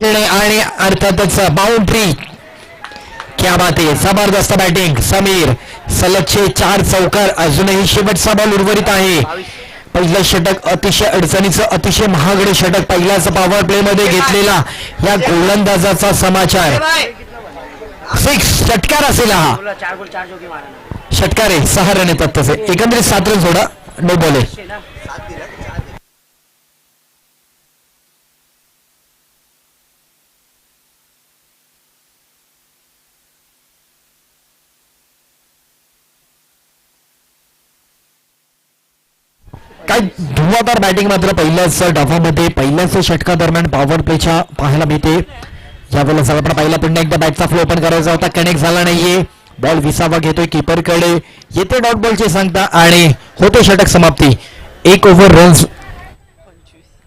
आणि अर्थातच बाउंड्री. क्या बात आहे, जबरदस्त बॅटिंग समीर. सलगचे 4 चौकार. अजूनही शेवटचा बॉल उर्वरित आहे. पहिलं षटक अतिशय अडचणीचं, अतिशय महागडे षटक पहिल्याच पॉवर प्ले मध्ये घेतलेला या गोलंदाजाचा समाचार. 6 षटकार असेल हा. षटकार आहे, 6 रन येतात तसे. एकंदरीत 7 रन सोडा, नो बॉल आहे. काय धुवाधार बॅटिंग मात्र पहिल्याच डावामध्ये पहिल्याच षटका दरम्यान पॉवर प्लेच्या पाहायला मिळते. यावेळेला आपण पहिला पुन्हा एकदा बॅटचा फ्लो ओपन करायचा होता, कनेक्ट झाला नाहीये. बॉल विसावा घेतोय कीपरकडे, येते डॉट बॉलची सांगता आणि होते षटक समाप्ती. 1 ओव्हर रन्स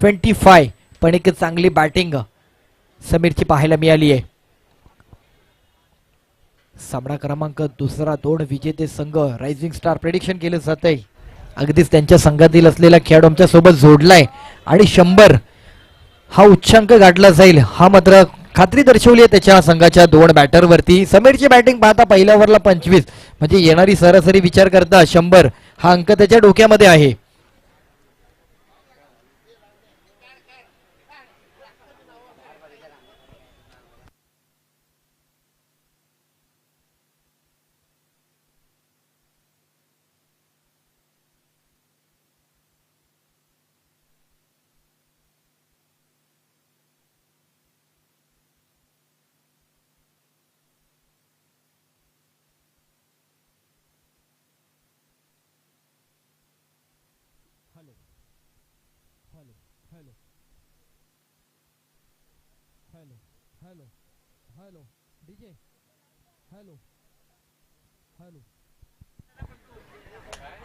25. पण एक चांगली बॅटिंग समीरची पाहायला मिळाली आहे. सामना क्रमांक दुसरा 2 विजेते संघ रायझिंग स्टार प्रेडिक्शन केलं जात आहे. अगदीच त्यांच्या संघातील असलेला खेळाडू आमच्या सोबत जोडलाय आणि 100 हा उच्चांक गाठला जाईल हा मात्र खात्री दर्शवली आहे त्याच्या संघाच्या 2 बॅटरवरती. समीरची बॅटिंग पाहता पहिल्या ओव्हरला 25 म्हणजे येणारी सरासरी विचार करता 100 हा अंक त्याच्या डोक्यामध्ये आहे.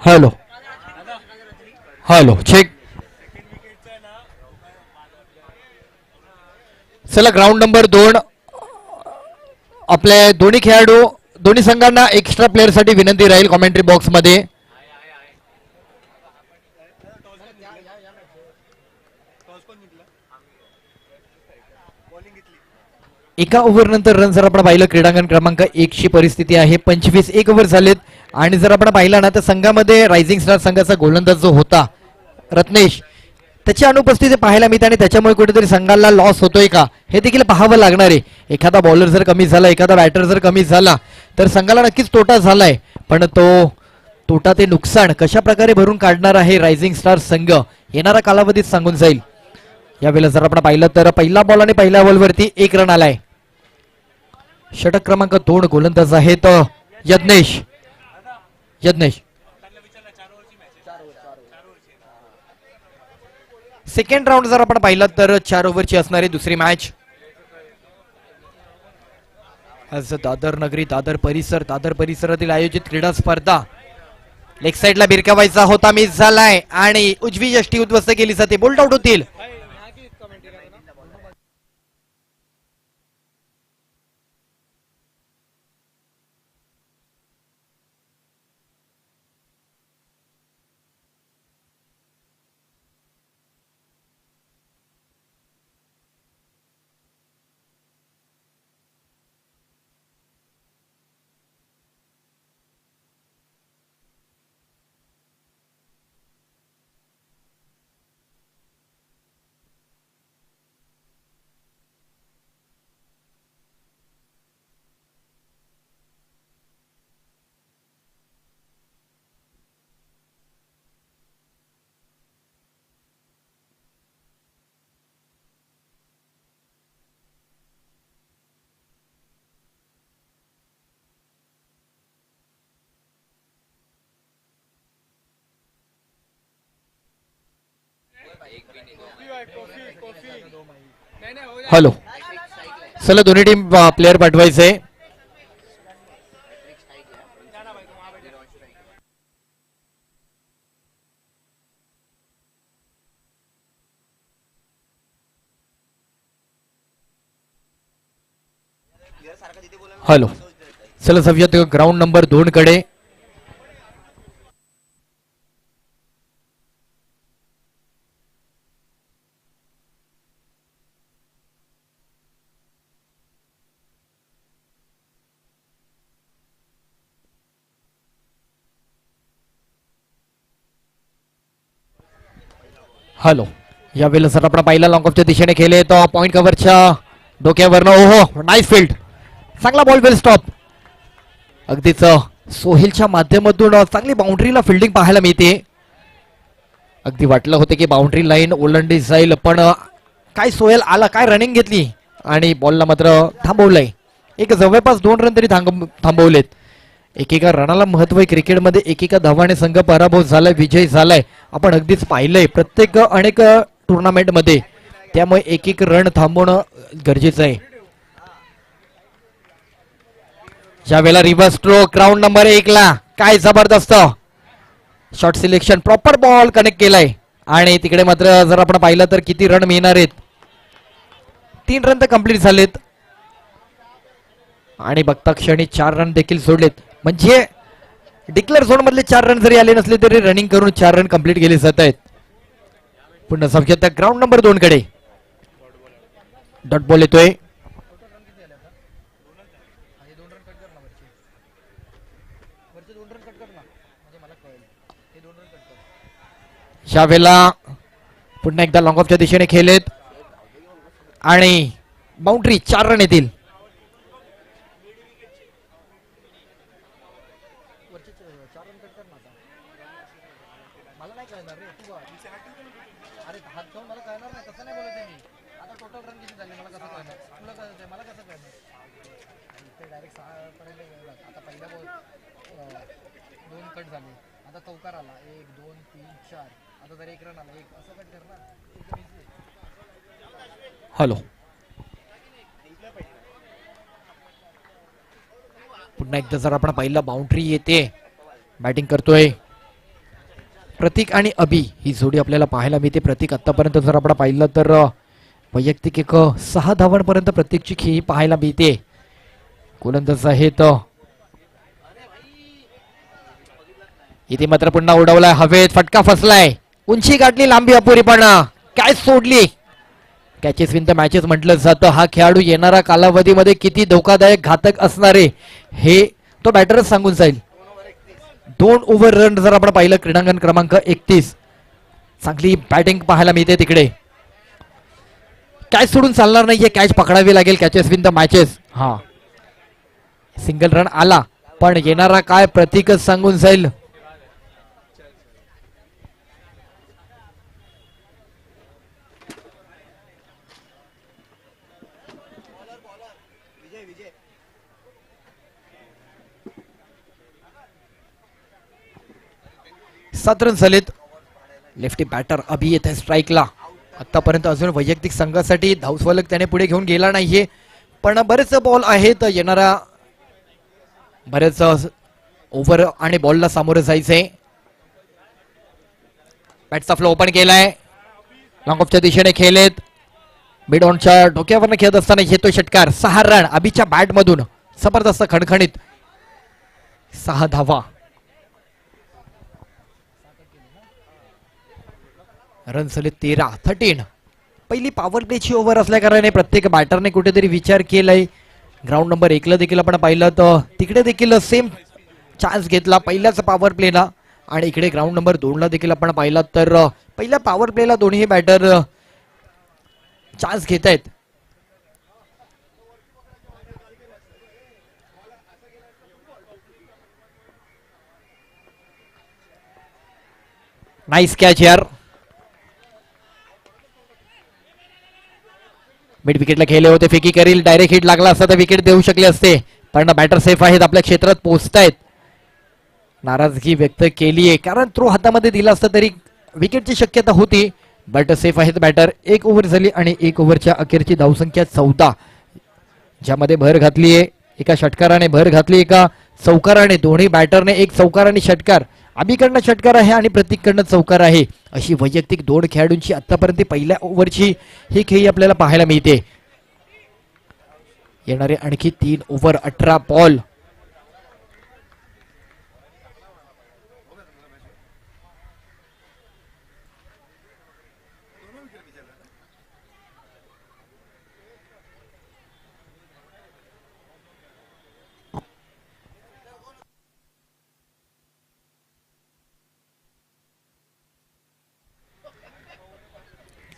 Hello hello check. चला ग्राउंड नंबर 2 आपल्या दोन्ही खेळाडू दोन्ही संघांना एक्स्ट्रा प्लेअर साठी विनंती राहील कॉमेंट्री बॉक्स मध्ये. एका ओव्हर नंतर रन जर आपण पाहिलं क्रीडांगण क्रमांक 1 ची परिस्थिती आहे 25. 1 ओव्हर झालेत आणि जर आपण पाहिलं ना तर संघामध्ये रायझिंग स्टार संघाचा गोलंदाज जो होता रत्नेश त्याची अनुपस्थिती पाहायला मिळते आणि त्याच्यामुळे कुठेतरी संघाला लॉस होतोय का हे देखील पाहावं लागणार आहे. एखादा बॉलर जर कमी झाला, एखादा बॅटर जर कमी झाला तर संघाला नक्कीच तोटा झालाय. पण तो तोटा ते नुकसान कशा प्रकारे भरून काढणार आहे रायझिंग स्टार संघ येणारा कालावधीत सांगून जाईल. यावेळेला जर आपण पाहिलं तर पहिला बॉल आणि पहिल्या बॉलवरती 1 रन आलाय. षटक क्रमांक 2 गोलंदाज आहेत यज्ञेश. सेकंड राऊंड जर आपण पाहिलं तर 4 ओव्हरची असणारी दुसरी मॅच. आज दादर नगरी दादर परिसरातील आयोजित क्रीडा स्पर्धा लेग साइडला भिरकावायचा होता, मिस झालाय आणि उजवी यष्टी उद्ध्वस्त केली जाते. बोल्ड आउट होतील. हॅलो चला दोन्ही टीम प्लेअर पाठवायचे. हॅलो चला जाऊयात ग्राउंड नंबर 2 कडे. हॅलो, यावेळेला सर आपण पाहिला लॉंग ऑफच्या दिशेने खेळले तो पॉइंट कव्हरच्या डोक्यावरनं. ओहो, नाईस फील्ड, चांगला बॉल, वेल स्टॉप. अगदीच सोहेलच्या माध्यमातून चांगली बाउंड्रीला फिल्डिंग पाहायला मिळते. अगदी वाटलं होतं की बाउंड्री लाईन ओलांडली जाईल, पण काय सोहेल आला, काय रनिंग घेतली आणि बॉलला मात्र थांबवलंय. एक जवळपास 2 रन तरी थांबवलेत. एकेका रनाला महत्व आहे क्रिकेटमध्ये. एकेका धावाने संघ पराभव झालाय, विजय झालाय, आपण अगदीच पाहिलंय प्रत्येक अनेक टुर्नामेंटमध्ये. त्यामुळे एक एक रन थांबवणं गरजेचं आहे. ज्यावेळेला रिव्हर्स स्ट्रोक ग्राउंड नंबर 1 ला, काय जबरदस्त shot selection, proper ball connect केलाय. आणि तिकडे मात्र जर आपण पाहिलं तर किती रन मिळणार आहेत. 3 रन तर कंप्लीट झालेत आणि बघता क्षणी 4 रन देखील सोडलेत. म्हणजे डिक्लेअर झोन मधले 4 रन जरी आले नसले तरी रनिंग करून 4 रन कंप्लीट केले जात आहेत. पुन्हा सब्जेक्ट ग्राउंड नंबर 2 कडे डॉट बॉल येतोय. यावेळेला पुन्हा एकदा लॉंग ऑफच्या दिशेने खेळलेत आणि बाउंड्री, 4 रन येतील. हॅलो, पुन्हा एकदा जर आपण पाहिलं बाउंड्री येते. बॅटिंग करतोय प्रतीक आणि अभि, ही जोडी आपल्याला पाहायला मिळते. प्रतीक आतापर्यंत जर आपण पाहिलं तर वैयक्तिक 6 धावांपर्यंत प्रत्येकची खेळी पाहायला मिळते. गोलंदाज आहेत इथे मात्र पुन्हा उडवलाय हवेत, फटका फसलाय, उंची गाठली, लांबी अपुरी, पण काय सोडली. कॅचेस विन द मॅचेस म्हटलं जातं. हा खेळाडू येणारा कालावधीमध्ये किती धोकादायक, घातक असणारे हे तो बॅटरच सांगून जाईल. 2 ओव्हर रन जर आपण पाहिलं क्रीडांगण क्रमांक 31, चांगली बॅटिंग पाहायला मिळते तिकडे. कॅच सोडून चालणार नाहीये, कॅच पकडावी लागेल. Catches win the matches. हा, सिंगल रन आला पण येणारा काय प्रतीकच सांगून जाईल. सात रन झालेत. लेफ्टी बॅटर अभि येत आहे स्ट्राईकला. आतापर्यंत अजून वैयक्तिक संघासाठी धावफलक त्याने पुढे घेऊन गेला नाहीये, पण बरेच बॉल आहेत. येणारा बरेच ओव्हर आणि बॉलला सामोरं जायचंय. बॅटचा फ्लो ओपन केलाय, लॉंग ऑफच्या दिशेने खेळलेत. मिड ऑनच्या डोक्यावरनं खेळत असताना येतोय षटकार. 6 रन अभिच्या बॅट मधून, जबरदस्त खणखणीत 6 धावा. रन झाले 13. पहिली पॉवर प्लेची ओव्हर असल्या कारणाने प्रत्येक बॅटरने कुठेतरी विचार केलाय. ग्राउंड नंबर 1 ला देखील आपण पाहिलं तर तिकडे देखील सेम चान्स घेतला पहिल्याच पॉवर प्लेला, आणि इकडे ग्राउंड नंबर 2 ला देखील आपण पाहिलं तर पहिल्या पॉवर प्लेला दोन्ही बॅटर चान्स घेत आहेत. नाईस कॅच यार. मिड विकेटला खेळले होते, फेकी करील, डायरेक्ट हिट लागला असता तर विकेट देऊ शकले असते, पण बॅटर सेफ आहेत, आपल्या क्षेत्रात पोहोचतायत. नाराजगी व्यक्त केली आहे, कारण थ्रो हातामध्ये दिला असता तरी विकेटची शक्यता होती, बट सेफ आहेत बॅटर. 1 ओव्हर झाली आणि 1 ओव्हरच्या अखेरची धावसंख्या 14, ज्यामध्ये भर घातली आहे. एका षटकाराने भर घातली, एका चौकाराने. दोन्ही बॅटरने एक चौकार आणि षटकार. अभिकडनं षटकार आहे आणि प्रतीककडनं चौकार आहे. अशी वैयक्तिक 2 खेळाडूंची आतापर्यंत पहिल्या ओव्हरची ही खेळी आपल्याला पाहायला मिळते. येणारे आणखी 3 ओव्हर, 18 बॉल.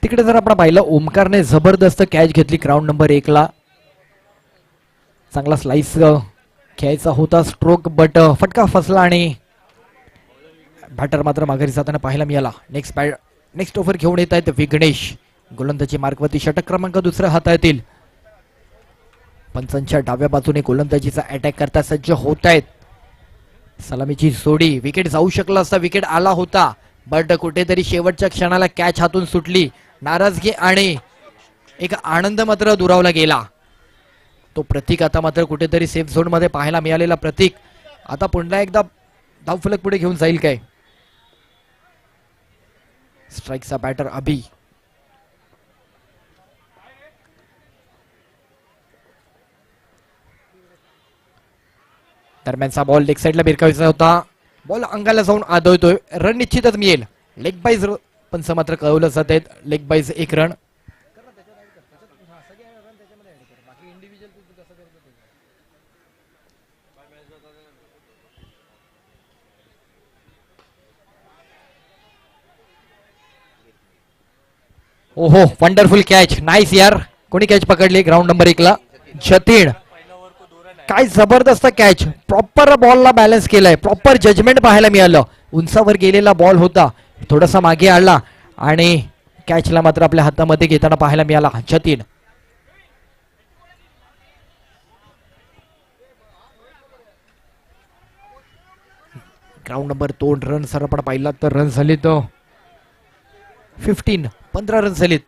तिकडे जर आपण पाहिलं ओमकारने जबरदस्त कॅच घेतली ग्राउंड नंबर 1 ला. चांगला स्लाइस घ्यायचा होता स्ट्रोक बट फटका फसला आणि बॅटर मात्र माघारी जाताना पाहायला मिळाला. नेक्स्ट ओव्हर घेऊन येत आहेत विघ्नेश. गोलंदाजी मार्कवरती षटक क्रमांक दुसऱ्या हाताळतील. पंचांच्या डाव्या बाजूने गोलंदाजीचा अटॅक करता सज्ज होत आहेत. सलामीची जोडी. विकेट जाऊ शकला असता, विकेट आला होता बट कुठेतरी शेवटच्या क्षणाला कॅच हातून सुटली. नाराजगी आणि एक आनंद मात्र दुरावला गेला. तो प्रतीक आता मात्र कुठेतरी सेफ झोन मध्ये पाहायला मिळालेला प्रतीक आता पुन्हा एकदा धावफलक पुढे घेऊन जाईल काय. स्ट्राईकचा बॅटर अभि. दरम्यानचा बॉल लेग साईडला भिरकावायचा होता. बॉल अंगाला जाऊन आदळतोय. रन निश्चितच मिळेल. लेग बाईज पंच मात्र कळवलं जात आहेत. Leg byes 1 run. ओहो वंडरफुल कॅच. नाईस यार. कोणी कॅच पकडली ग्राउंड नंबर 1 ला? जतीन. काय जबरदस्त कॅच. प्रॉपर बॉलला बॅलन्स केलाय. प्रॉपर जजमेंट पाहायला मिळालं. उंचावर गेलेला बॉल होता, थोडासा मागे आला आणि कॅचला मात्र आपल्या हातामध्ये घेताना पाहायला मिळाला Jatin. Ground number 2 run sir आपण पाहिला तर रन झाले तर 15 रन झालेत.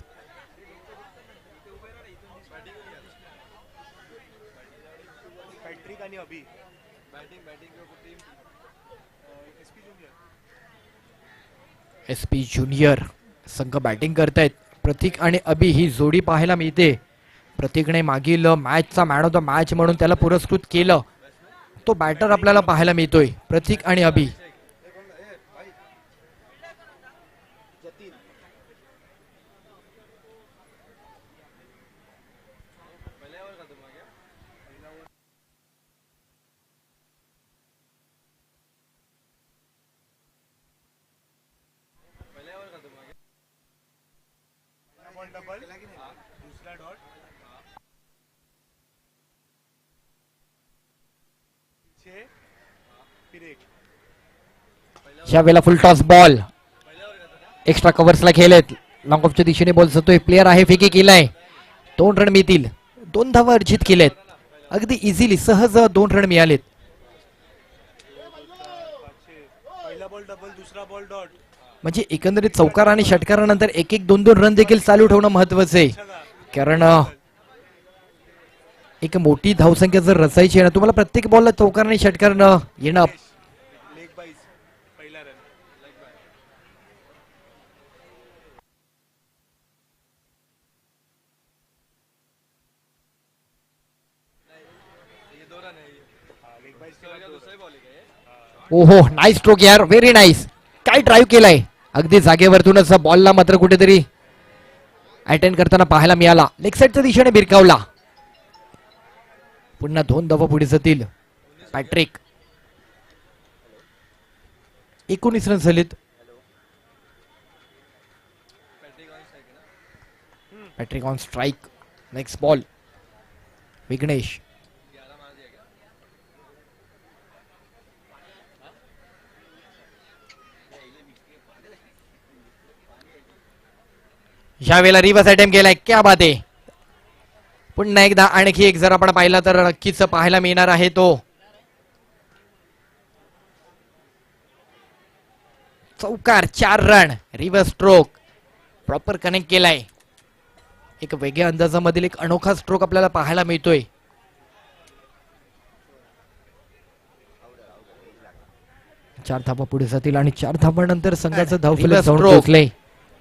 एसपी ज्युनियर संघ बॅटिंग करतायत. प्रतीक आणि अभि ही जोडी पाहायला मिळते. प्रतीकने मागील मॅचचा मॅन ऑफ द मॅच म्हणून त्याला पुरस्कृत केलं. तो बॅटर आपल्याला पाहायला मिळतोय प्रतीक आणि अभि. या वेळेला फुल टॉस बॉल. एक्स्ट्रा कव्हर्सला खेळलेत. लॉंग ऑफच्या दिशेने बॉल जातोय. प्लेअर आहे फेकी केलाय. 2 रन मिळतील. 2 धावा अर्जित केलेत. अगदी इझिली सहज 2 रन मिळालेत. म्हणजे एकंदरीत चौकार आणि षटकारानंतर 1-1 2-2 रन देखील चालू ठेवणं महत्वाचं आहे. कारण एक मोठी धावसंख्या जर रचायची आहे ना, तुम्हाला प्रत्येक बॉलला चौकार आणि षटकार येणं. ओहो नाईस स्ट्रोक यार. Very nice. काय ड्राईव्ह केलाय. अगदी जागेवरतूनच बॉलला मात्र कुठेतरी अटेंड करताना पाहायला मिळाला. लेग साईडच्या दिशेने भिरकावला. पुन्हा 2 धावा पुढे जातील. पॅट्रिक. 19 रन झालेत. Patrick on strike. Next ball. Vignesh. ह्या वेळेला रिव्हर्स अटेम्प्ट केलाय. क्या बात आहे. पुन्हा एकदा आणखी एक जर आपण पाहिला तर नक्कीच पाहायला मिळणार आहे तो चौकार. 4 run. Reverse stroke proper connect केलाय. एक वेगळ्या अंदाजामधील एक अनोखा स्ट्रोक आपल्याला पाहायला मिळतोय. चार धावा पुढे जातील आणि 4 धावांनंतर संघाचं धावफलक जाऊन पोहोचलंय.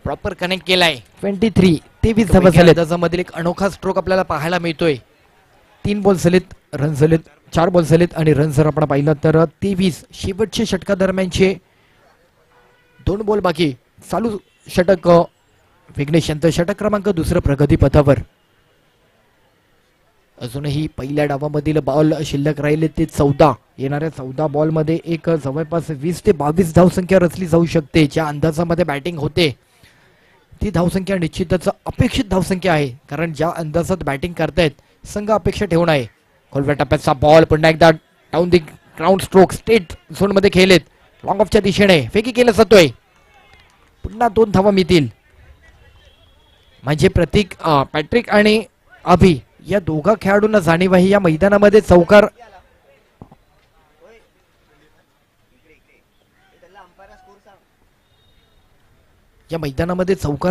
प्रॉपर कनेक्ट केलाय. 23 धावा झालेत. अंदाजामधील एक अनोखा स्ट्रोक आपल्याला पाहायला मिळतोय. 3 बॉल झालेत. रन झालेत 4 बॉल झालेत आणि रन जर आपण पाहिलं तर 23. शेवटचे षटका दरम्यानचे 2 बॉल बाकी. चालू षटक विघ्नेश यांचं षटक क्रमांक 2 प्रगती पथावर. अजूनही पहिल्या डावामधील बॉल शिल्लक राहिले ते 14. येणाऱ्या 14 बॉल मध्ये एक जवळपास 20 ते 22 धावसंख्या रचली जाऊ शकते. ज्या अंदाजामध्ये बॅटिंग होते ती धावसंख्या निश्चितच अपेक्षित धावसंख्या आहे, कारण ज्या अंदाजात बॅटिंग करतायत संघ अपेक्षा ठेवून आहे. खोलव्या टप्प्याचा बॉल पुन्हा एकदा down the ground stroke state zone मध्ये खेळलेत. लॉंग ऑफच्या दिशेने फेकी केला जातोय. पुन्हा 2 धावा मिळतील. म्हणजे प्रतीक पॅट्रिक आणि अभि या दोघा खेळाडूंना जाणीव आहे या मैदानामध्ये चौकार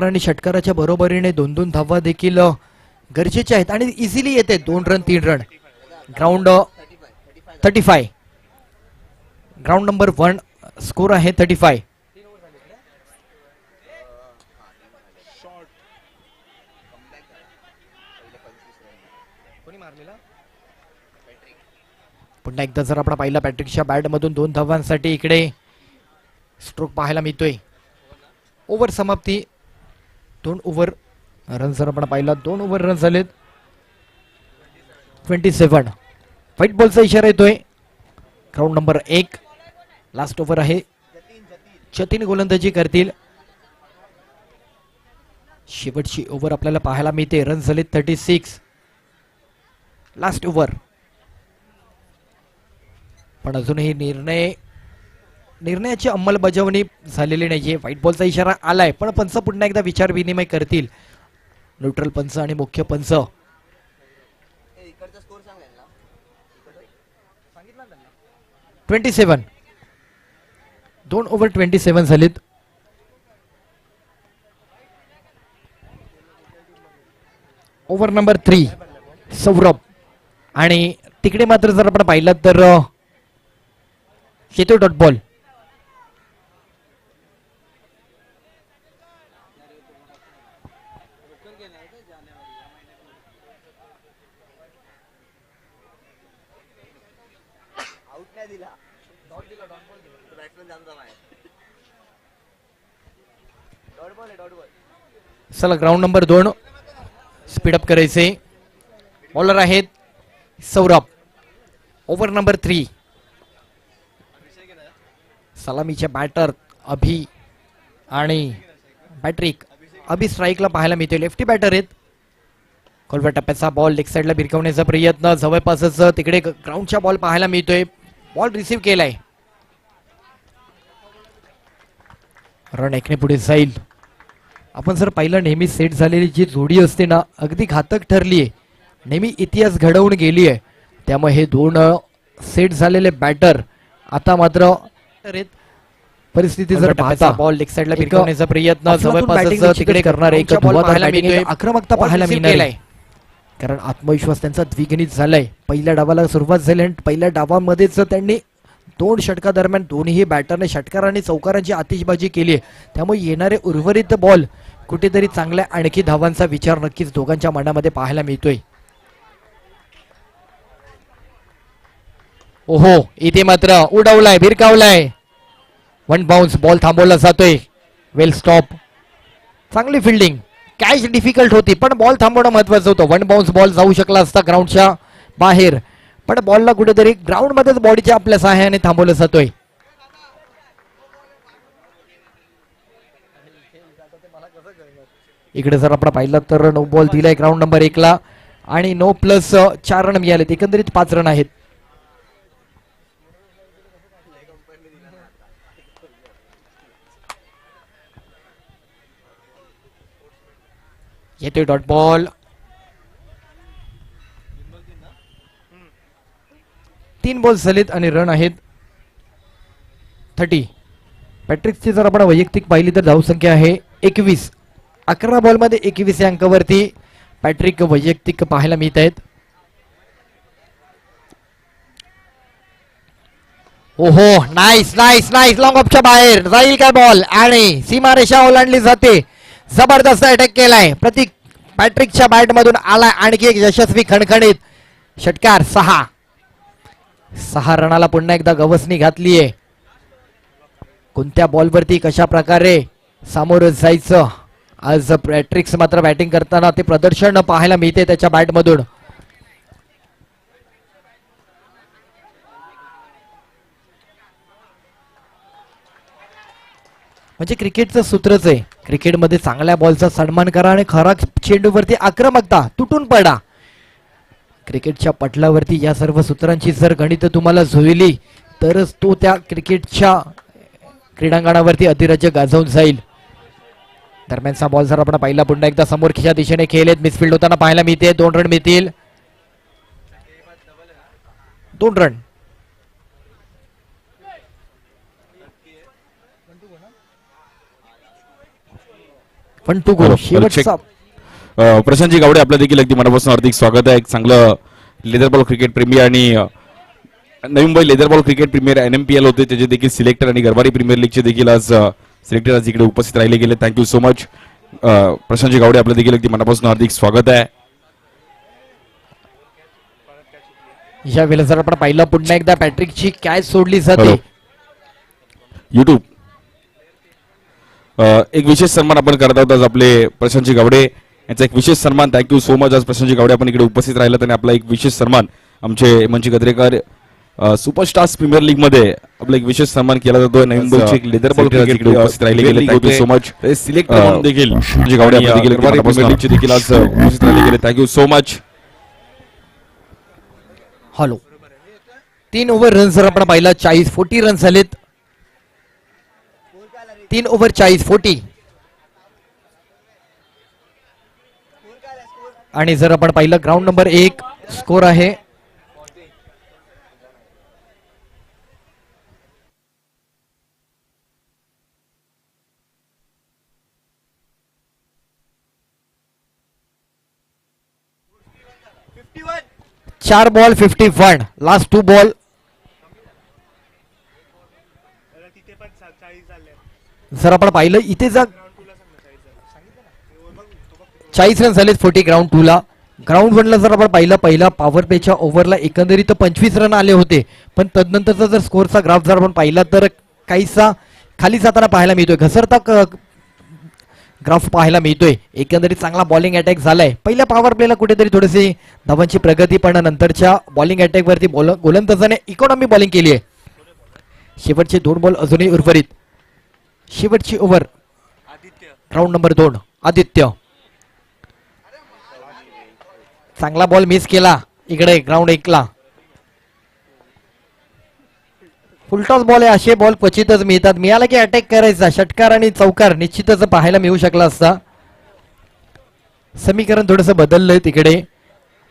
आणि षटकाराच्या बरोबरीने 2-2 धावा देखील गरजेचे आहेत आणि इझिली येते. 2 run 3 run. Ground 35. Ground number 1 score आहे 35. पुन्हा एकदा जर आपण पाहिलं पॅट्रिकच्या बॅट मधून 2 धावांसाठी इकडे स्ट्रोक पाहायला मिळतोय. ओव्हर समाप्ती 2 ओव्हर रन जर आपण पाहिला 2 ओव्हर रन झालेत. 27 व्हाईट बॉलचा इशारा येतोय. ग्राउंड नंबर 1 लास्ट ओव्हर आहे. जतीन गोलंदाजी करतील. शेवटची ओव्हर आपल्याला पाहायला मिळते. रन झाले 36. Last over. पण अजूनही निर्णयाची अंमलबजावणी झालेली नाहीये. व्हाईट बॉलचा इशारा आलाय, पण पंच पुन्हा एकदा विचार विनिमय करतील. न्यूट्रल पंच आणि मुख्य पंच. 27. 2 ओव्हर 27 झालेत. Over number 3 Saurabh. आणि तिकडे मात्र जर आपण पाहिलं तर शेतू डॉट बॉल. चला ग्राउंड नंबर 2 स्पीडअप करायचे. बॉलर आहेत सौरभ. ओव्हर नंबर 3 सलामीच्या बॅटर अभि आणि पॅट्रिक. अभि स्ट्राईकला पाहायला मिळते. लेफ्टी बॅटर आहेत. खोलव्या टप्प्याचा बॉल लेग साईडला भिरकवण्याचा प्रयत्न. जवळपासच तिकडे ग्राउंडच्या बॉल पाहायला मिळतोय. बॉल रिसीव्ह केलाय. रन एकने पुढे जाईल. आपण जर पाहिलं नेहमी सेट झालेली जी जोडी असते ना अगदी घातक ठरली आहे. नेहमी इतिहास घडवून गेली आहे. त्यामुळे हे 2 सेट झालेले बॅटर आता मात्र परिस्थिती जर पाहता बॉल लेग साईडला भिरकवण्याचा प्रयत्न. जवळपास तिकडे करणार एक आक्रमकता पाहायला मिळणार आहे, कारण आत्मविश्वास त्यांचा द्विगुणित झालाय. पहिल्या डावाला सुरुवात झाली आणि पहिल्या डावामध्येच त्यांनी 2 षटका दरम्यान दोन्ही बॅटरने षटकार आणि चौकारांची आतिषबाजी केली आहे. त्यामुळे येणारे उर्वरित बॉल कुठेतरी चांगल्या आणखी धावांचा विचार नक्कीच दोघांच्या मनामध्ये पाहायला मिळतोय. ओहो, इथे मात्र उडवलाय, भिरकावलाय. 1 बाउन्स. बॉल थांबवला जातोय. वेल स्टॉप. चांगली फिल्डिंग. कॅच डिफिकल्ट होती, पण बॉल थांबवणं महत्वाचं होतं. 1 बाउन्स बॉल जाऊ शकला असता ग्राउंडच्या बाहेर, पण बॉलला कुठेतरी ग्राउंड मध्येच बॉडीच्या आपल्या सहाय्याने थांबवलं जातोय. इकडे जर आपण पाहिलं तर नो बॉल दिलाय ग्राउंड नंबर 1 ला आणि नो प्लस 4 रन मिळालेत. एकंदरीत 5 रन आहेत. येतोय डॉट बॉल. 3 बॉल्स झालेत आणि रन आहेत 30. पॅट्रिकची जर आपण वैयक्तिक पाहिली तर धावसंख्या आहे 21. 11 बॉल मध्ये 21 या अंकावरती पॅट्रिक वैयक्तिक पाहायला मिळत आहेत. ओहो, नाईस नाईस नाईस. लॉंग ऑफच्या बाहेर जाईल काय बॉल आणि सीमारेषा ओलांडली जाते. जबरदस्त अटॅक केलाय. प्रतीक पॅट्रिकच्या बॅट मधून आलाय आणखी एक यशस्वी खणखणीत षटकार. 6 रनाला पुन्हा एकदा गवसणी घातलीये. कोणत्या बॉलवरती कशा प्रकारे सामोरं जायचं आज पॅट्रिक्स मात्र बॅटिंग करताना ते प्रदर्शन पाहायला मिळते त्याच्या बॅट मधून. म्हणजे क्रिकेटचं सूत्रच आहे, क्रिकेटमध्ये चांगल्या बॉलचा सन्मान करा आणि खरा चेंडूवरती आक्रमकता, तुटून पडा. क्रिकेटच्या पटलावरती या सर्व सूत्रांची जर गणित तुम्हाला जुळली तरच तो त्या क्रिकेटच्या क्रीडांगणावरती अधिराज्य गाजवून जाईल. दरम्यानचा बॉल जर आपण पाहिला पुन्हा एकदा समोरच्या दिशेने खेळलेत, मिसफिल्ड होताना पाहायला मिळते. 2 रन मिळतील, 2 रन. पण टू गो शेवटचा. प्रशांतजी गावडे आपलं देखील अगदी मनापासून हार्दिक स्वागत आहे. एक चांगलं लेदर बॉल क्रिकेट प्रेमी आणि Navi Mumbai leather ball cricket premier NMPL होते त्याचे देखील सिलेक्टर आणि गरवारी प्रीमियर लीगचे देखील आज सिलेक्टर आज इकडे उपस्थित राहिले गेले. Thank you so much Prashantji Gawade आपलं देखील अगदी मनापासून हार्दिक स्वागत आहे. या वेळेला जर आपण पाहिलं पुन्हा एकदा पॅट्रिकची कॅच सोडली जाते. युट्यूब एक विशेष सन्मान आपण करत आहोत आज आपले प्रशांतजी गावडे यांचा एक विशेष सन्मान. थँक्यू सो मच आज प्रशांतजी गावडे आपण इकडे उपस्थित राहिला आणि आपला एक विशेष सन्मान आमचे मंची गद्रेकर सुपरस्टार्स प्रीमियर लीग मध्ये आपला एक विशेष सन्मान केला जातो. नवी मुंबईचे एक लेदर बॉल क्रिकेट उपस्थित राहिले गेले. थँक्यू सो मच सिलेक्टर म्हणून देखील प्रशांतजी गावडे आपण देखील प्रीमियर लीगचे देखील आज उपस्थित राहिले गेले. Thank you so much. Hello 3 over run जर आपण पाहिला 40 रन झालेत. 3 ओव्हर 40. आणि जर आपण पाहिलं ग्राउंड नंबर 1 स्कोर आहे 4 बॉल 51. Last 2 ball. जर आपण पाहिलं इथे जर 40 रन झालेत 40 ग्राउंड 2 ला. ग्राउंड 1 ला जर आपण पाहिलं पहिला पॉवर प्लेच्या ओव्हरला एकंदरीत 25 रन आले होते, पण तदनंतरचा जर स्कोरचा ग्राफ जर आपण पाहिला तर काहीसा खाली जाताना पाहायला मिळतोय, घसरता ग्राफ पाहायला मिळतोय. एकंदरीत चांगला बॉलिंग अटॅक झालाय. पहिल्या पॉवर प्लेला कुठेतरी थोडीशी धावांची प्रगती, पण नंतरच्या बॉलिंग अटॅक वरती गोलंदाजाने इकॉनॉमी बॉलिंग केली आहे. शेवटचे 2 बॉल अजूनही उर्वरित. शेवटची ओव्हर ग्राउंड नंबर 2 आदित्य. चांगला बॉल मिस केला इकडे ग्राउंड 1 ला. फुलटॉस बॉल आहे, असे बॉल क्वचितच मिळतात. मिळाला की अटॅक करायचा. षटकार आणि चौकार निश्चितच पाहायला मिळू शकला असता. समीकरण थोडंसं बदललंय तिकडे.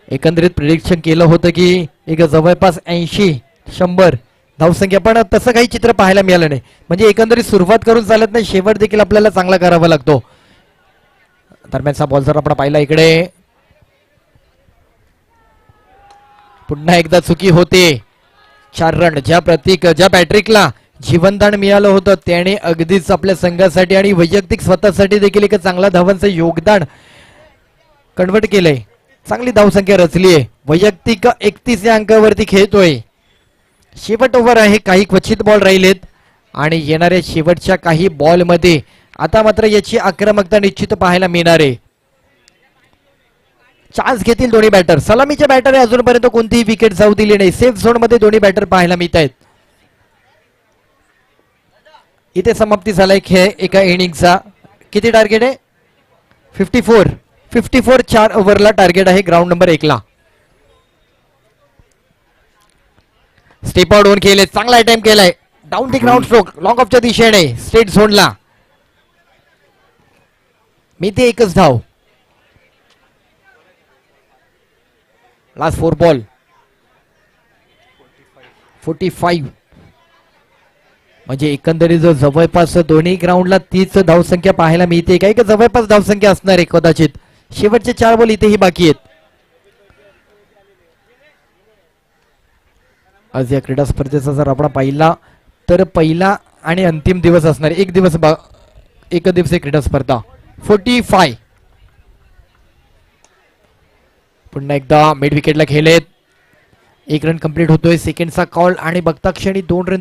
एकंदरीत प्रिडिक्शन केलं होतं की एक जवळपास 80-100 धावसंख्या, पण तसं काही चित्र पाहायला मिळालं नाही. म्हणजे एकंदरीत सुरुवात करून चालत नाही, शेवट देखील आपल्याला चांगला करावा लागतो. दरम्यानचा बॉल जर आपण पाहिला इकडे पुन्हा एकदा चुकी होते. 4 रन. ज्या पॅट्रिकला जीवनदान मिळालं होतं त्याने अगदीच आपल्या संघासाठी आणि वैयक्तिक स्वतःसाठी देखील एक चांगला धावांचं योगदान कन्वर्ट केलंय. चांगली धावसंख्या रचली आहे. वैयक्तिक 31 या अंकावरती खेळतोय. शेवट ओव्हर आहे, काही क्वचित बॉल राहिलेत आणि येणाऱ्या शेवटच्या काही बॉल मध्ये आता मात्र याची आक्रमकता निश्चित पाहायला मिळणार आहे. चान्स घेतील दोन्ही बॅटर. सलामीच्या बॅटर अजूनपर्यंत कोणतीही विकेट जाऊ दिली नाही. सेफ झोन मध्ये दोन्ही बॅटर पाहायला मिळत आहेत. इथे समाप्ती झालाय खेळ एका इनिंगचा. किती टार्गेट आहे? 54. 4 ओव्हरला टार्गेट आहे ग्राउंड नंबर 1 ला. स्टेप आउट होऊन केले. चांगला अटेम्प्ट केलाय. Down the ground stroke long ऑफच्या दिशेने स्ट्रेट झोनला. मी ते एकच धाव. Last 4 ball 45. म्हणजे एकंदरीत जो जवळपास दोन्ही ग्राउंडला तीच धावसंख्या पाहायला मिळते. काही का जवळपास धावसंख्या असणार आहे कदाचित. शेवटचे 4 बॉल इथेही बाकी आहेत. आज या क्रीडा स्पर्धेचा जर आपण पाहिला तर पहिला आणि अंतिम दिवस असणार. एक दिवसीय क्रीडा स्पर्धा 45. पुन्हा एकदा मिड विकेटला खेळलेत. 1 रन कंप्लीट होतोय. सेकंडचा कॉल आणि बघता क्षणी 2 रन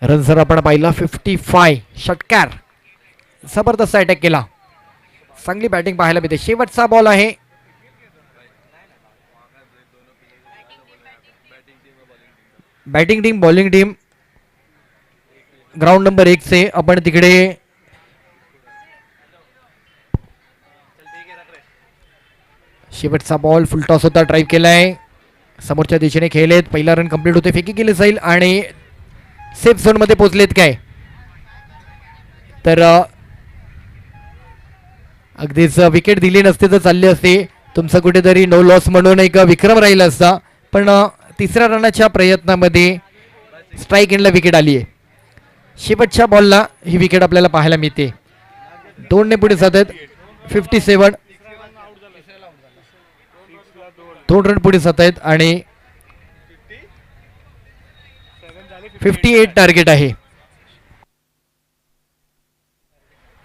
रन जर आपण पाहिला 55. षटकार जबरदस्त अटॅक केला. चांगली बॅटिंग पाहायला मिळते. शेवटचा बॉल आहे. Batting team bowling team ground number 1 चे आपण तिकडे शेवटचा बॉल फुलटॉस होता. ड्राईव्ह केलाय. समोरच्या दिशेने खेळलेत. पहिला रन कंप्लीट होते. फेकी केली जाईल आणि सेफ झोन मध्ये पोहोचलेत काय तर अगदीच विकेट दिली नसते तर चालले असते. तुमचं कुठेतरी नो लॉस म्हणून एक विक्रम राहिला असता. पण तिसऱ्या रनाच्या प्रयत्नामध्ये स्ट्राईक एंडला विकेट आली आहे. शेवटच्या बॉलला ही विकेट आपल्याला पाहायला मिळते. 2 ने पुढे जात आहेत. 57. 2 रन पुढे जात आहेत आणि 58 टार्गेट आहे.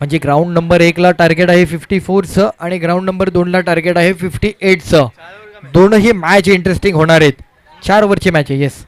म्हणजे ग्राउंड नंबर 1 ला टार्गेट आहे 54चं आणि ग्राउंड नंबर 2 ला टार्गेट आहे 58चं. दोनही मॅच इंटरेस्टिंग होणार आहेत. 4 ओव्हरची मॅच आहे. येस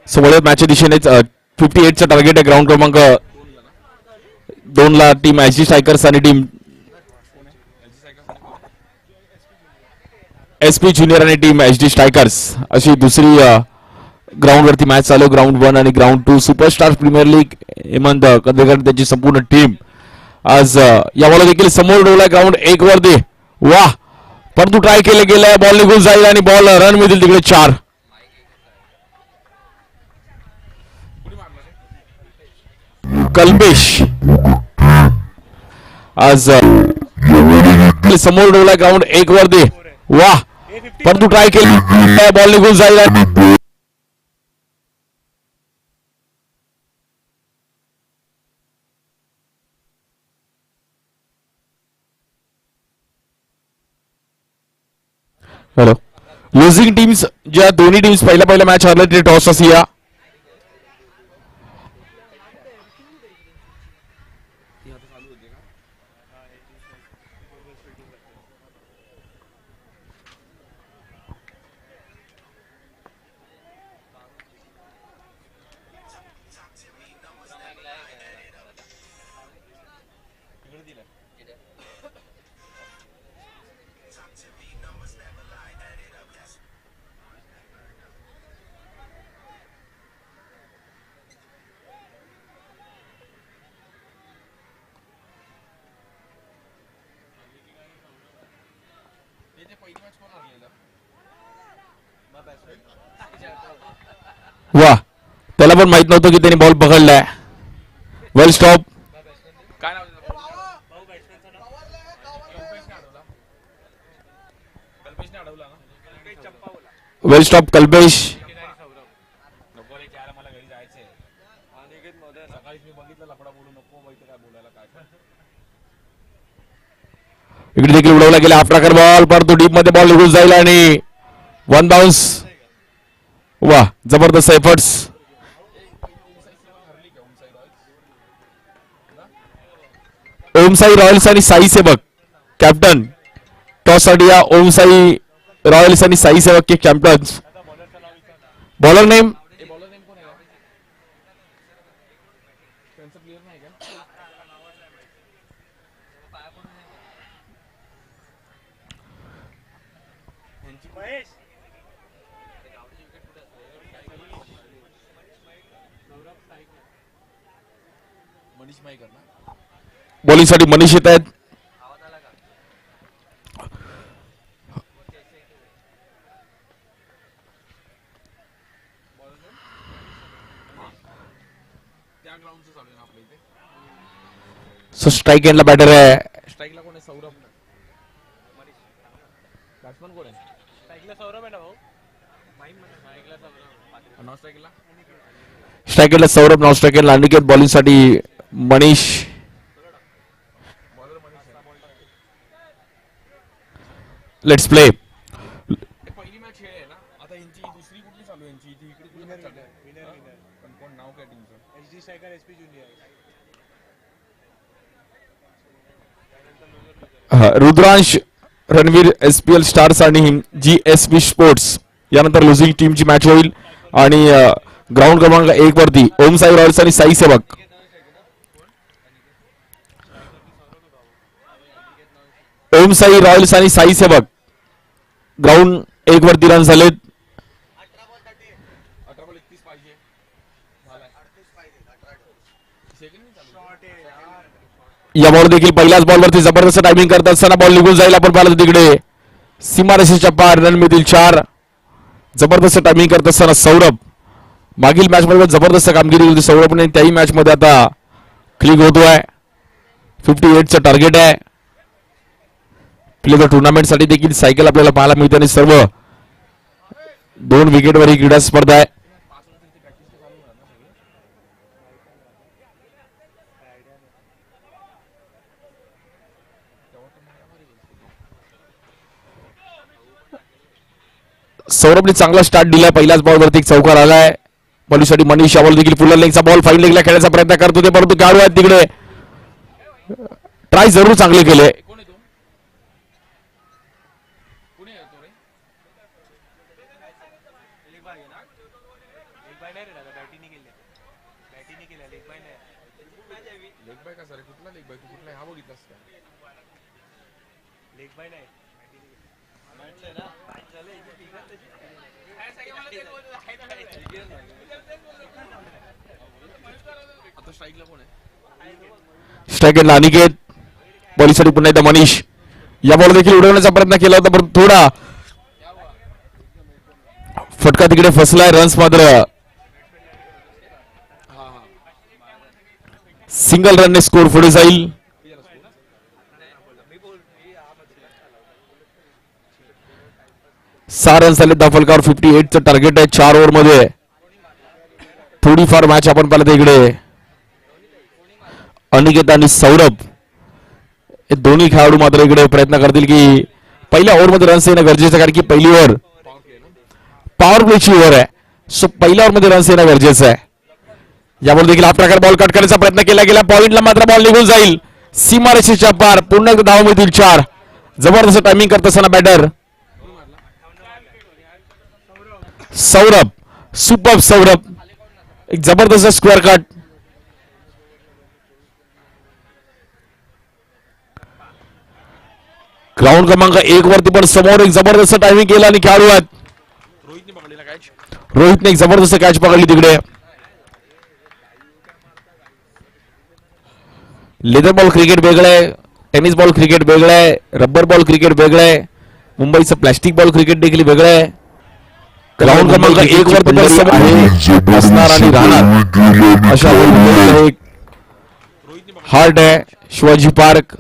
समोर मॅचच्या दिशेने 58चं टार्गेट आहे. ग्राउंड क्रमांक 2 ला टीम एसजी स्ट्रायकर्स आणि टीम एसपी ज्युनियर आणि टीम एचडी स्ट्रायकर्स अशी दुसरी ग्राउंड वरती मॅच चालू. ग्राउंड 1 आणि ground 2 superstar premier league Hemant Kadekar त्यांची संपूर्ण टीम आज या बॉल देखील समोर डोला. ग्राउंड 1 वरती वाह परंतु ट्राय केले गेलाय. बॉल निघून जाईल आणि बॉल रन मिळतील तिकडे 4. कल्पेश आज समोर डोला. ग्राउंड 1 वरती वाह परंतु ट्राय केली. बॉल निघून जाईल. हॅलो लुझिंग टीम्स ज्या दोन्ही टीम्स पहिल्या मॅच हरले ते टॉस असिया वा, त्याला पण माहित नव्हतं की त्याने बॉल पकडलाय. वेल स्टॉप. वेल स्टॉप कल्पेश. इकडे देखील उडवला गेला आफ्टर बॉल, परंतु डीप मध्ये बॉल निघून जाईल आणि वन बाउन्स. वा, जबरदस्त एफर्ट्स. ओमसाई रॉयल्स आणि साई सेवक कॅप्टन. टॉस साठी या ओमसाई रॉयल्स आणि साई सेवक के चॅम्पियन्स. बॉलर नेम बॉलिंग साठी मनीष येत आहेत. सो स्ट्राइक एंडला बॅटर आहे. स्ट्राइकला कोण आहे? सौरभ. बॅट्समन कोण आहे? स्ट्राइकला सौरभ आहे ना भाऊ. नॉन स्ट्राइकला स्ट्राइकला सौरभ, नॉन स्ट्राइकला अनिकेत. बॉलिंग साठी मनीष. Let's play. पहिली मॅच आहे ना आता यांची दुसरी कुठली चालू आहे? यांची इकडे कुठली मॅच चालू आहे? विनर पण कोण नाव काय टीमचं? HD striker SP junior. Rudransh Ranveer SPL stars आणि जीएसपी स्पोर्ट्स यानंतर लुझिंग टीमची मॅच होईल. आणि ग्राउंड क्रमांक 1 वरती ओमसाई रॉयल्स आणि साई सेवक. ओमसाई रॉयल्स आणि साई सेवक ग्राउंड 1 वरती रन झालेत. या बॉल देखील पहिल्याच बॉल वरती जबरदस्त टायमिंग करत असताना बॉल निघून जाईल. आपण पाहिलं तिकडे सीमारेषेच्या पार रणमितील 4. जबरदस्त टायमिंग करत असताना सौरभ. मागील मॅच मध्ये जबरदस्त कामगिरी होती सौरभने, त्याही मॅच मध्ये आता क्लिक होतोय. 58चं टार्गेट आहे. प्ले टुर्नामेंट साठी देखील सायकल आपल्याला पाहायला मिळते आणि सर्व 2 विकेटवर ही क्रीडा स्पर्धा आहे. सौरभने चांगला स्टार्ट दिलाय. पहिल्याच बॉल वरती चौकार आलाय. बॉलिंगसाठी मनीष. बॉल देखील फुल लेगचा बॉल फाईन लेगला खेळण्याचा प्रयत्न करत होते, परंतु खेळाडू आहेत तिकडे. ट्राय जरूर चांगले केले. स्ट्राइक एंडला अनिकेत. बॉलिंगसाठी पुन्हा एकदा मनीष. या बॉल देखील उडवण्याचा प्रयत्न केला होता, परंतु थोडा फटका तिकडे फसलाय. रन्स मात्र सिंगल रनने स्कोर पुढे जाईल. सहा रन झाले दाफलकावर. 58चं टार्गेट आहे 4 ओव्हर मध्ये. थोडीफार मॅच आपण पाहिलं इकडे अनिकेत आणि सौरभ हे दोन्ही खेळाडू मात्र इकडे प्रयत्न करतील की पहिल्या ओव्हरमध्ये रन्स येणं गरजेचं आहे, कारण की पहिली ओव्हर पॉवर प्लेची ओव्हर आहे. सो पहिल्या ओव्हरमध्ये रन्स येणं गरजेचं आहे. यावर देखील हा प्रकार बॉल कट करण्याचा प्रयत्न केला गेला. पॉइंटला मात्र बॉल निघून जाईल सीमारेषेच्या पार. पुन्हा एकदा धावा मिळतील 4. जबरदस्त टायमिंग करत असताना बॅटर सौरभ. सुपर सौरभ. एक जबरदस्त स्क्वेअर कट. ग्राउंड क्रमांक 1 वरती पण समोर एक जबरदस्त टायमिंग केला आणि खेळाडू आहेत. रोहितने एक जबरदस्त कॅच पकडली तिकडे. लेदर बॉल क्रिकेट वेगळं आहे, टेनिस बॉल क्रिकेट वेगळं आहे, रबर बॉल क्रिकेट वेगळं आहे, मुंबईचं प्लॅस्टिक बॉल क्रिकेट देखील वेगळं आहे. ग्राउंड क्रमांक 1 वर तो असणार आणि राहणार अशा एक हार्ट आहे शिवाजी पार्क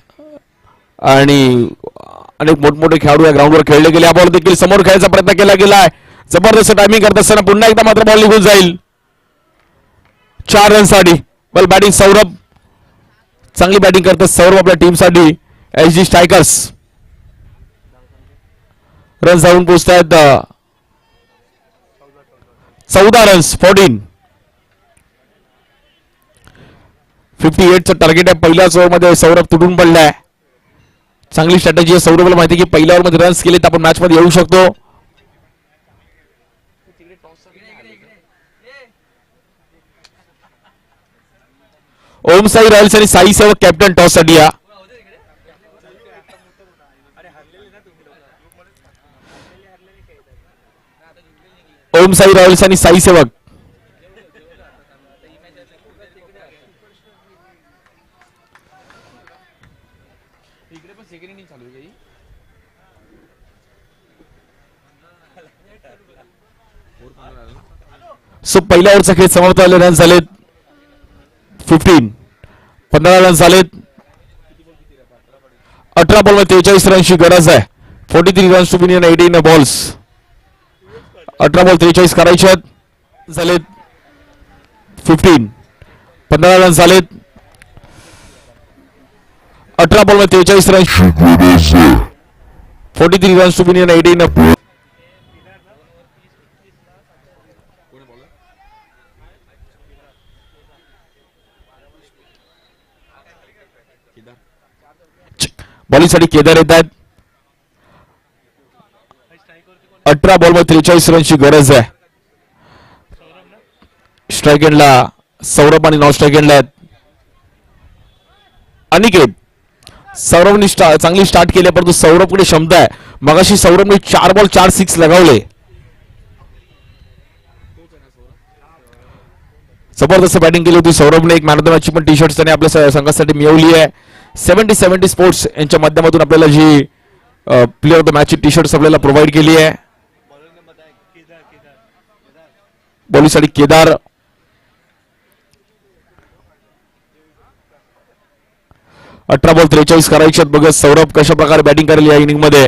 आणि अनेक मोठमोठे खेळाडू या ग्राउंडवर खेळले गेले. या बॉल देखील समोर खेळायचा प्रयत्न केला गेलाय. जबरदस्त टायमिंग करत असताना पुन्हा एकदा मात्र बॉल निघून जाईल. 4 रनसाठी बॉल बॅटिंग सौरभ चांगली बॅटिंग करतात सौरभ आपल्या टीमसाठी. एसजी स्ट्रायकर्स रन जाऊन पोहोचतायत 14 रन्स 14. 58चं टार्गेट आहे. पहिल्याच ओव्हरमध्ये सौरभ तुटून पडलाय. चांगली स्ट्रॅटेजी आहे सौरभला माहिती की पहिल्या ओव्हरमध्ये रन्स केले तर आपण मॅच मध्ये येऊ शकतो. ओम साई रॉयल्स आणि साई सेवक कॅप्टन टॉस साठी या. ओम साई रॉयल्स आणि साई सेवक सो पहिल्या ओव्हरचा खेळ समाप्त झाले. रन झालेत 15 रन झालेत. 18 बॉल मध्ये 43 रनची गरज आहे. 43 runs to win in 18 balls. 18 ball 43 करायचे आहेत. झालेत 15 रन झालेत. 18 बॉल मध्ये 43 run 43 runs to win in 18. बॉलिंगसाठी केदार येत आहेत. 18 बॉल मध्ये 43 रनची गरज आहे. स्ट्राईक एंडला सौरभ आणि नॉन स्ट्राईक एंडला आहेत अनिकेत. सौरभने चांगली स्टार्ट केली परंतु सौरभकडे क्षमता आहे. मगाशी सौरभने 4 बॉल 4 सिक्स लगावले. जबरदस्त बॅटिंग केली होती सौरभने. एक मॅन ऑफ द मॅचची पण टी शर्ट त्याने आपल्या संघासाठी मिळवली आहे. 70 स्पोर्ट्स यांच्या माध्यमातून आपल्याला जी प्लेअर ऑफ द मॅचची टी शर्ट आपल्याला प्रोव्हाइड केली आहे. बॉलिंगसाठी केदार. अठरा बॉल 43 करायचे बघत सौरभ कशा प्रकारे बॅटिंग करेल या इनिंग मध्ये.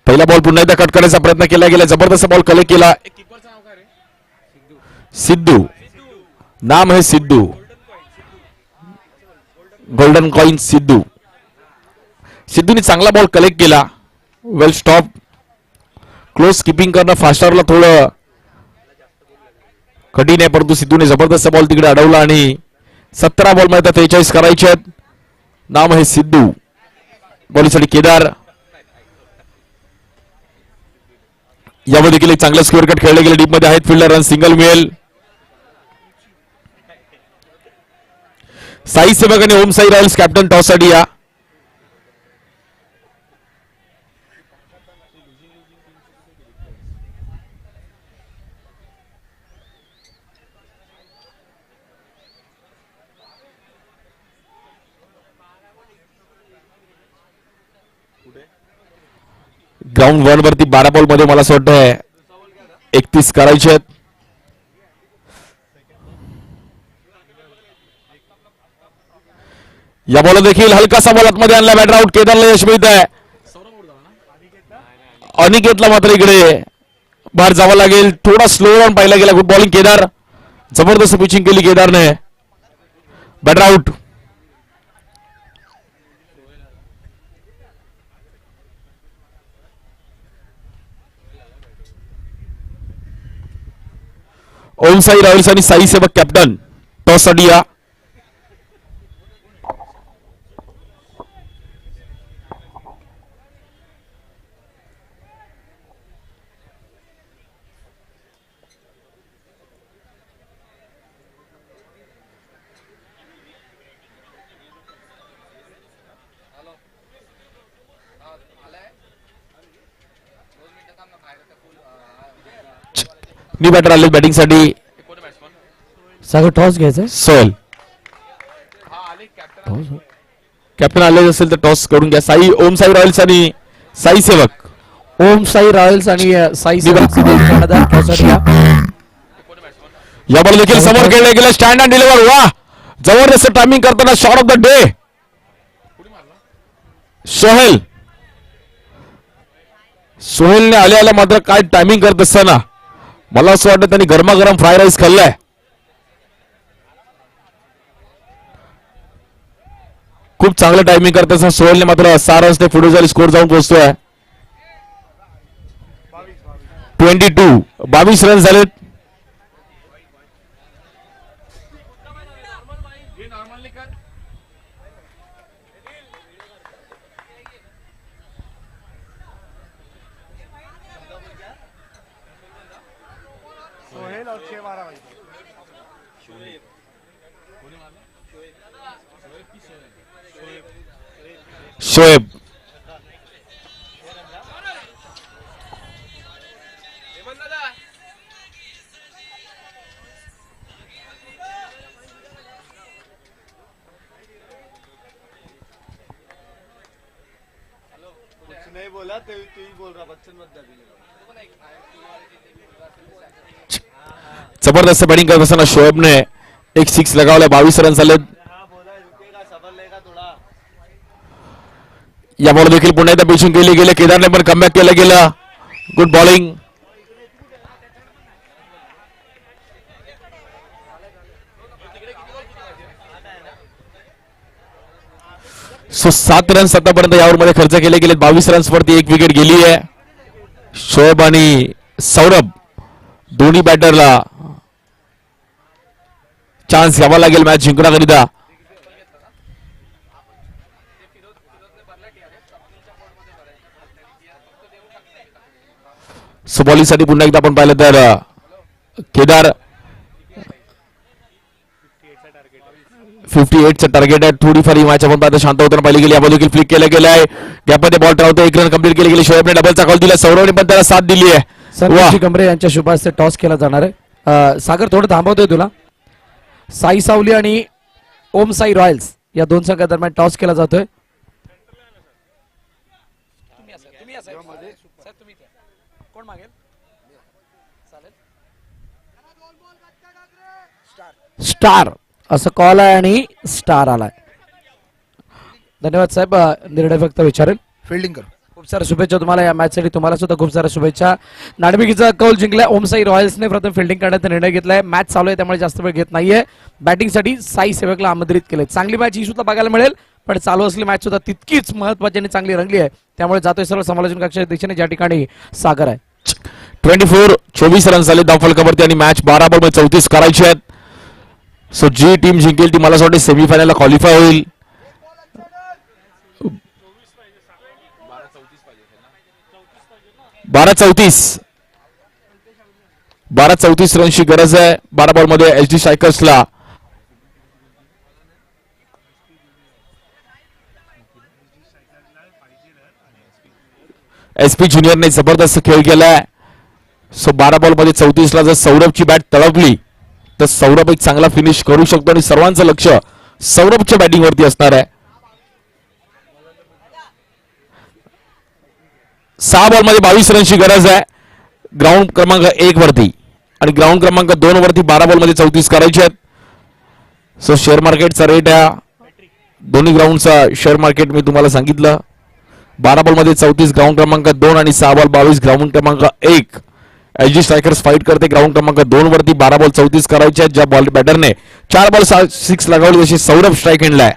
पहिला बॉल पुन्हा एकदा कट करायचा प्रयत्न केला गेला. जबरदस्त बॉल कलेक्ट केला. सिद्धू नाम है सिद्धू. Golden coin Siddhu. सिद्धूने चांगला बॉल कलेक्ट केला. वेल स्टॉप. क्लोज कीपिंग करणं फास्टरला थोडं कठीण आहे परंतु सिद्धूने जबरदस्त बॉल तिकडे अडवला आणि 17 बॉल मध्ये 43 करायचे आहेत. नाम है सिद्धू. बॉलिंगसाठी केदार. यामध्ये देखील एक चांगला स्क्वेअर कट खेळले गेले. डीप मध्ये आहेत फिल्डर. रन सिंगल मिळेल. साई सेवक आणि ओम साई रॉयल्स कॅप्टन टॉस साठी या. ग्राउंड 1 वरती 12 बॉल मध्ये मला असं वाटतं 31 करायचे आहेत. या बॉल देखील हलकासा बॉल आतमध्ये आणला. Batter out. केदारला यश मिळत आहे. अनिकेतला मात्र इकडे बाहेर जावं लागेल. थोडा स्लो रन पाहिला गेला. Good bowling Kedar. जबरदस्त पिचिंग केली केदारने. Batter out. Om Sai royals आणि साई सेवक कॅप्टन टॉस साठी या. न्यू बॅटर आले बॅटिंगसाठी. सागर टॉस घ्यायचा सोहेल कॅप्टन आले असेल तर टॉस करून घ्या. ओम साई रॉयल्स आणि साई सेवक. ओम साई रॉयल्स आणि साई सेवक टॉससाठी या. या बॉल देखील समोर खेळले गेले. Stand and deliver. वा जबरदस्त टायमिंग करताना शॉट ऑफ द डे सोहेलने आल्या मात्र काय टायमिंग करत असताना मला असं वाटतं त्यांनी गरमागरम फ्राय राईस खाल्लाय. खूप चांगलं टायमिंग करत असताना सोहेलने मात्र 6 रन्स पुढे जाईल. स्कोर जाऊन पोहोचतोय 22 रन झालेत. शोएब नहीं बोला तो तू ही बोल रहा बच्चन मत दबी. जबरदस्त बॅटिंग करत असताना शोएबने एक 6 लगावलाय. 22 रन झालेत. या बॉल देखील पुन्हा एकदा पिचिंग केली गेले. केदारने पण कमबॅक केलं गेलं. Good bowling. सो 7 रन्स आतापर्यंत यावर मध्ये खर्च केले गेले. 22 रन्स वरती 1 विकेट गेली आहे. शोएब आणि सौरभ दोन्ही बॅटरला चान्स घ्यावा लागेल मॅच जिंकण्याकरिता. सो बॉलिंगसाठी पुन्हा एकदा आपण पाहिलं तर केदार 58चं टार्गेट आहे. थोडीफार ही मॅच आपण पाहता शांत होताना पाहिली गेली. आपण देखील फ्लिक केलं गेलं आहे. गॅपमध्ये बॉल ठरवतो. 1 रन कंप्लीट केली गेली. शोएबने डबलचा कॉल दिला. सौरभने पण त्याला साथ दिली आहे. संतोषी कमरे यांच्या शुभास्ते टॉस केला जाणार आहे. सागर थोडं थांबवतोय तुला. साई सावली आणि ओम साई रॉयल्स या दोन संघादरम्यान टॉस केला जातोय. स्टार असं कॉल आहे आणि स्टार आलाय. धन्यवाद साहेब. निर्णय फक्त विचारेल. फिल्डिंग कर. खूप साऱ्या शुभेच्छा तुम्हाला या मॅच साठी. तुम्हाला सुद्धा खूप साऱ्या शुभेच्छा. नाणेफेकीचा कौल जिंकलाय. ओम साई रॉयल्सने प्रथम फिल्डिंग करण्याचा निर्णय घेतलाय. मॅच चालू आहे त्यामुळे जास्त वेळ घेत नाहीये. बॅटिंगसाठी साई सेवकला आमंत्रित केले. चांगली मॅच ही सुद्धा बघायला मिळेल. पण चालू असलेली मॅच सुद्धा तितकीच महत्वाची आणि चांगली रंगली आहे. त्यामुळे जातोय सर्व समालोचन कक्षाच्या दिशेने ज्या ठिकाणी सागर आहे. 24 रन झाले धाव फलकावरती आणि मॅच 12 बॉल मध्ये 34 करायची आहेत. सो जी टीम जिंकेल ती मला असं वाटतं सेमीफायनलला क्वालिफाय होईल. 12-34 रनची गरज आहे 12 बॉल मध्ये. एचडी स्ट्रायकर्सला एसपी ज्युनियरने जबरदस्त खेळ केलाय. सो 12 बॉल मध्ये 34 ला जर सौरभची बॅट तळपली तर सौरभ एक चांगला फिनिश करू शकतो आणि सर्वांचं लक्ष सौरभच्या बॅटिंग वरती असणार आहे. 6 बॉल मध्ये 22 रनची गरज आहे ग्राउंड क्रमांक 1 वरती आणि ग्राउंड क्रमांक 2 वरती 12 बॉल मध्ये 34 करायचे आहेत. सो शेअर मार्केटचा रेट आहे दोन्ही ग्राउंडचा शेअर मार्केट मी तुम्हाला सांगितलं. 12 बॉल मध्ये 34 ग्राउंड क्रमांक 2 आणि 6 बॉल 22 ग्राउंड क्रमांक 1. एचडी स्ट्रायकर्स फाईट करते ग्राउंड क्रमांक 2 वरती. 12 बॉल 34 करायचे आहेत. ज्या बॉल बॅटरने 4 बॉल 6 लगावली तशी सौरभ स्ट्राईक एंडलाय.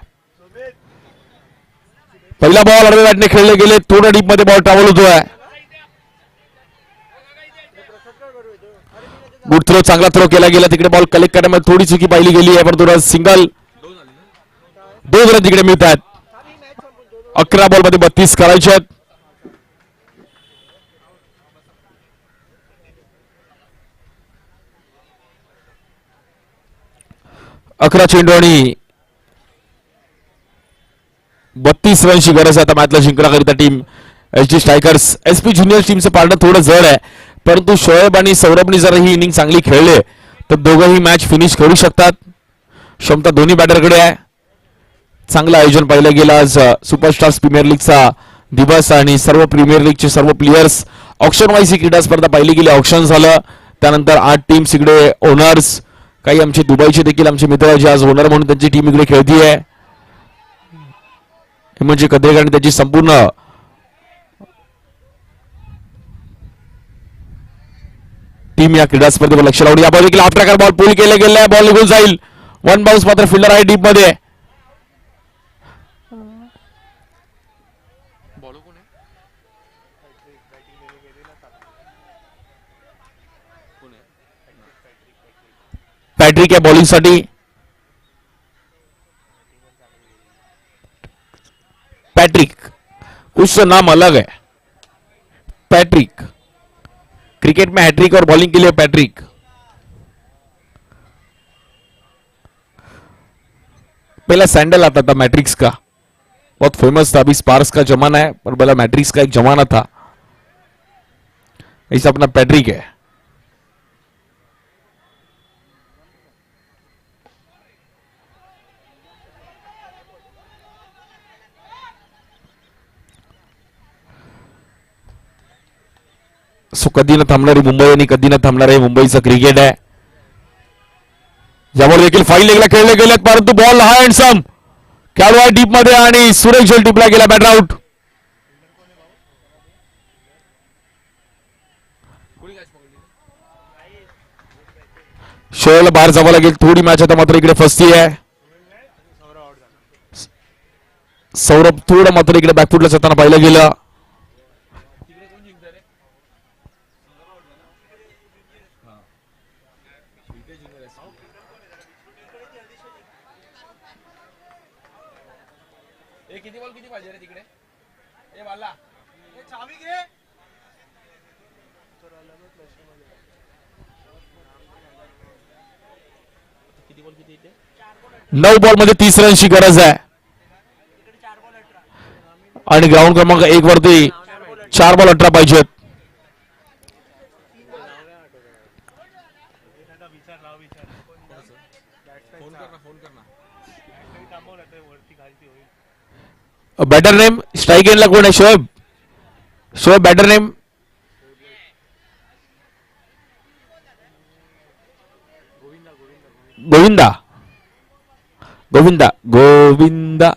पहिला बॉल आडव्या बॅटने खेळले गेले. थोडा डीप मध्ये बॉल ट्रॅव्हल होतोय. गुड थ्रो चांगला थ्रो केला गेला. तिकडे बॉल कलेक्ट करण्यामध्ये थोडी चुकी पाहिली गेली आहे पण थोडा सिंगल 2 रन तिकडे मिळतात. 11 बॉल मध्ये 32 करायचे आहेत. अकरा चेंडू आणि 32 रनची गरज आहे आता मॅचला जिंकण्याकरिता team HD strikers. SP junior टीमचं पारणं थोडं जड आहे परंतु शोएब आणि सौरभने जर ही इनिंग चांगली खेळले तर दोघंही मॅच फिनिश करू शकतात. क्षमता दोन्ही बॅटरकडे आहे. चांगलं आयोजन पाहिलं गेलं आज सुपरस्टार्स प्रीमियर लीगचा दिवस आणि सर्व प्रीमियर लीगचे सर्व प्लेयर्स ऑक्शन वाईज ही क्रीडा स्पर्धा पाहिली गेली. ऑक्शन झालं त्यानंतर 8 टीम्स इकडे ओनर्स, काही आमचे दुबईचे देखील आमचे मित्र जे आज ओनर म्हणून त्यांची टीम इकडे खेळतीये. म्हणजे कद्रेकर आणि त्याची संपूर्ण टीम या क्रीडा स्पर्धेवर लक्ष लावून या देखील आफ्टर बॉल पूल केले गेले. बॉल निघून जाईल. 1 बाउन्स मात्र फिल्डर आहे डीप मध्ये. पॅट्रिक या बॉलिंग साठी. पैट्रिक, उसका नाम अलग है. पैट्रिक क्रिकेट में हैट्रिक और बॉलिंग के लिए पैट्रिक. पहला सैंडल आता था मैट्रिक्स का, बहुत फेमस था. अभी स्पार्क्स का जमाना है पर पहला मैट्रिक्स का एक जमाना था. ऐसा अपना पैट्रिक है. सो कधी न थांबणारी मुंबई आणि कधी न थांबणारे मुंबईचं क्रिकेट आहे. यावर देखील फाईन लेगला खेळले गेलेत परंतु बॉल हा अँड सम खेळाडू आहे डीप मध्ये आणि सुरेश झेल टिपला गेला. Batter out. शोएबला बाहेर जावं लागेल. थोडी मॅच आता मात्र इकडे फसती आहे. सौरभ थोडं मात्र इकडे बॅकफुटला जाताना पाहिलं गेलं. नऊ बॉल मध्ये 30 रनची गरज आहे आणि ग्राउंड क्रमांक 1 वरती 4 बॉल 18 पाहिजेत. बॅटर नेम स्ट्राईक एंडला कोण आहे? शोएब. Shoaib batter name. गोविंदा. गोविंदा गोविंदा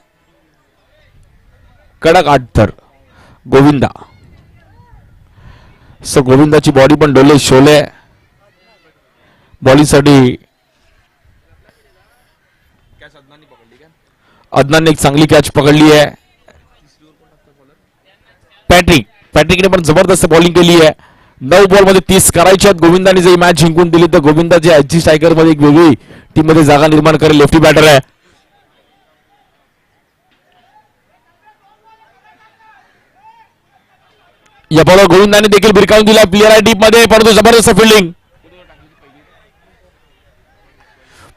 कडक 8 थर गोविंदा. सो गोविंदाची बॉडी पण डोले शोले. बॉलिंगसाठी अदनानने एक चांगली कॅच पकडली आहे. पॅट्रिकने पण जबरदस्त बॉलिंग केली आहे. 9 बॉल मध्ये 30 करायचे आहेत. गोविंदाने जर मॅच जिंकून दिली तर गोविंदाची आजची स्ट्रायकर मध्ये एक वेगळी टीम मध्ये जागा निर्माण करेल. लेफ्टी बॅटर आहे. या बॉलवर गोविंदाने देखील भिरकावून दिला. प्लेअर आहे डीप मध्ये परंतु जबरदस्त फिल्डिंग.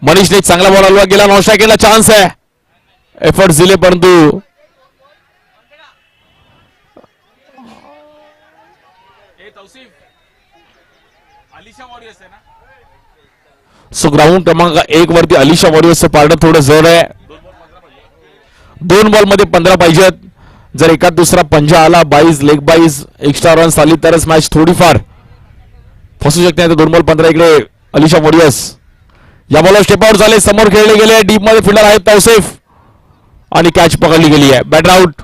मनीषने चांगला बॉल हलवा गेला. नॉन स्ट्राईकला चान्स आहे. एफर्ट्स दिले परंतु सो ग्राउंड क्रमांक 1 वरती अलिशा वॉरियर्सचं पार्टनर थोडं जड आहे. 2 बॉल मध्ये 15 पाहिजेत. जर एकात दुसरा पंजा आला, 22 लेग 22 एक्स्ट्रा रन्स आली तरच मॅच थोडीफार फसू शकते. 2 बॉल 15 इकडे अलिशा वॉरियर्स. या बॉलवर स्टेप आउट झाले. समोर खेळले गेले. डीप मध्ये फिल्डर आहेत तौसिफ आणि कॅच पकडली गेली आहे. Batter out.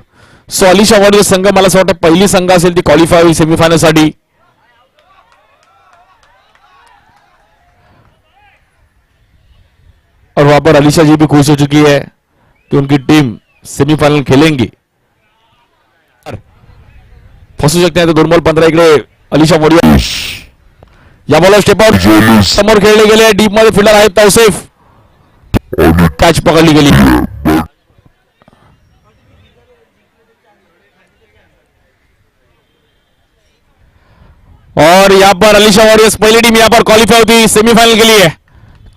So Alisha warriors संघ मला असं वाटतं पहिली संघ असेल ती क्वालिफाय होईल सेमीफायनल साठी. और वहां पर अलीशा जी भी खुश हो चुकी है कि उनकी टीम सेमीफाइनल खेलेंगी. फसू शकते हैं. तो 2 बॉल 15 इकडे अलिशा वॉरियर्स. या बॉलवर स्टेप आउट. समोर खेळले गेले. डीप मध्ये फिल्डर आहेत तौसिफ. कॅच पकडली गेली. और यहाँ पर अलीशा वॉरियर्स पहली टीम यहाँ पर क्वालिफाई होती सेमीफाइनल के लिए.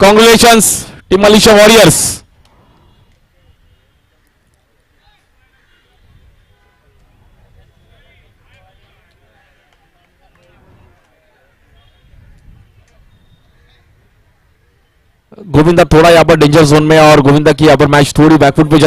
Congratulations team Alisha warriors. Govinda थोड़ा यहाँ पर डेंजर जोन में और गोविंदा की यहाँ पर मैच थोड़ी बैकफुट पे